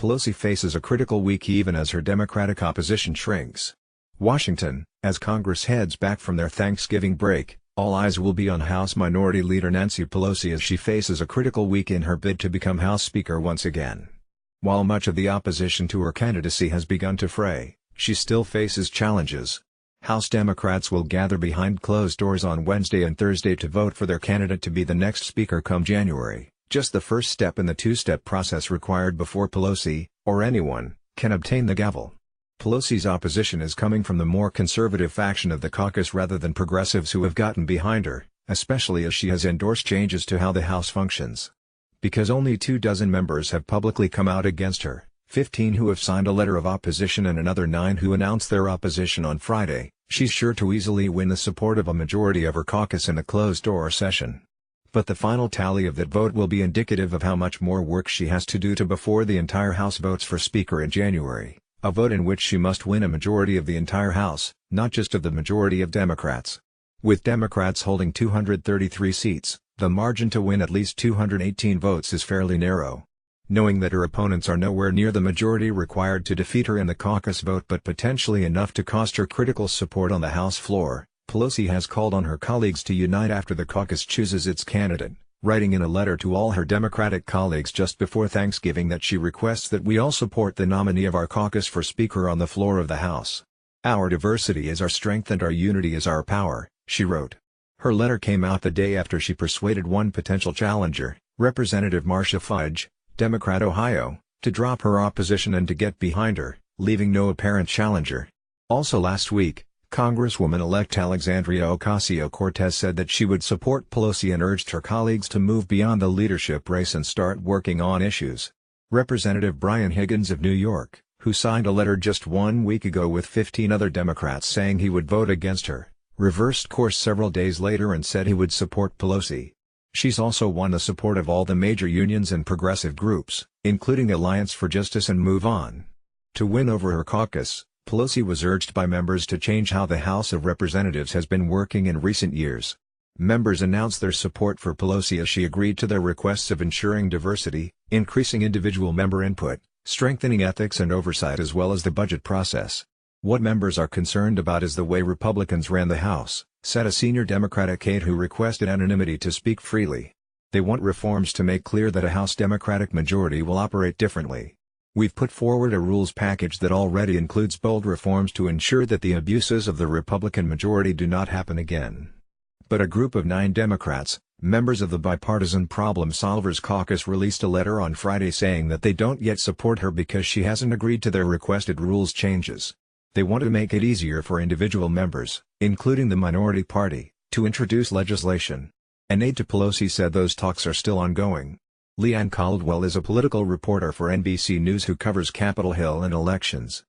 Pelosi faces a critical week even as her Democratic opposition shrinks. Washington, as Congress heads back from their Thanksgiving break, all eyes will be on House Minority Leader Nancy Pelosi as she faces a critical week in her bid to become House Speaker once again. While much of the opposition to her candidacy has begun to fray, she still faces challenges. House Democrats will gather behind closed doors on Wednesday and Thursday to vote for their candidate to be the next Speaker come January, just the first step in the two-step process required before Pelosi, or anyone, can obtain the gavel. Pelosi's opposition is coming from the more conservative faction of the caucus rather than progressives who have gotten behind her, especially as she has endorsed changes to how the House functions. Because only 24 members have publicly come out against her, 15 who have signed a letter of opposition and another 9 who announced their opposition on Friday, she's sure to easily win the support of a majority of her caucus in a closed-door session. But the final tally of that vote will be indicative of how much more work she has to do before the entire House votes for Speaker in January, a vote in which she must win a majority of the entire House, not just of the majority of Democrats. With Democrats holding 233 seats, the margin to win at least 218 votes is fairly narrow. Knowing that her opponents are nowhere near the majority required to defeat her in the caucus vote but potentially enough to cost her critical support on the House floor, Pelosi has called on her colleagues to unite after the caucus chooses its candidate, writing in a letter to all her Democratic colleagues just before Thanksgiving that she requests that we all support the nominee of our caucus for Speaker on the floor of the House. "Our diversity is our strength and our unity is our power," she wrote. Her letter came out the day after she persuaded one potential challenger, Representative Marcia Fudge, Democrat Ohio, to drop her opposition and to get behind her, leaving no apparent challenger. Also last week, Congresswoman-elect Alexandria Ocasio-Cortez said that she would support Pelosi and urged her colleagues to move beyond the leadership race and start working on issues. Representative Brian Higgins of New York, who signed a letter just 1 week ago with 15 other Democrats saying he would vote against her, reversed course several days later and said he would support Pelosi. She's also won the support of all the major unions and progressive groups, including Alliance for Justice and Move On. To win over her caucus, Pelosi was urged by members to change how the House of Representatives has been working in recent years. Members announced their support for Pelosi as she agreed to their requests of ensuring diversity, increasing individual member input, strengthening ethics and oversight as well as the budget process. "What members are concerned about is the way Republicans ran the House," said a senior Democratic aide who requested anonymity to speak freely. "They want reforms to make clear that a House Democratic majority will operate differently. We've put forward a rules package that already includes bold reforms to ensure that the abuses of the Republican majority do not happen again." But a group of 9 Democrats, members of the Bipartisan Problem Solvers Caucus, released a letter on Friday saying that they don't yet support her because she hasn't agreed to their requested rules changes. They want to make it easier for individual members, including the minority party, to introduce legislation. An aide to Pelosi said those talks are still ongoing. Leanne Caldwell is a political reporter for NBC News who covers Capitol Hill and elections.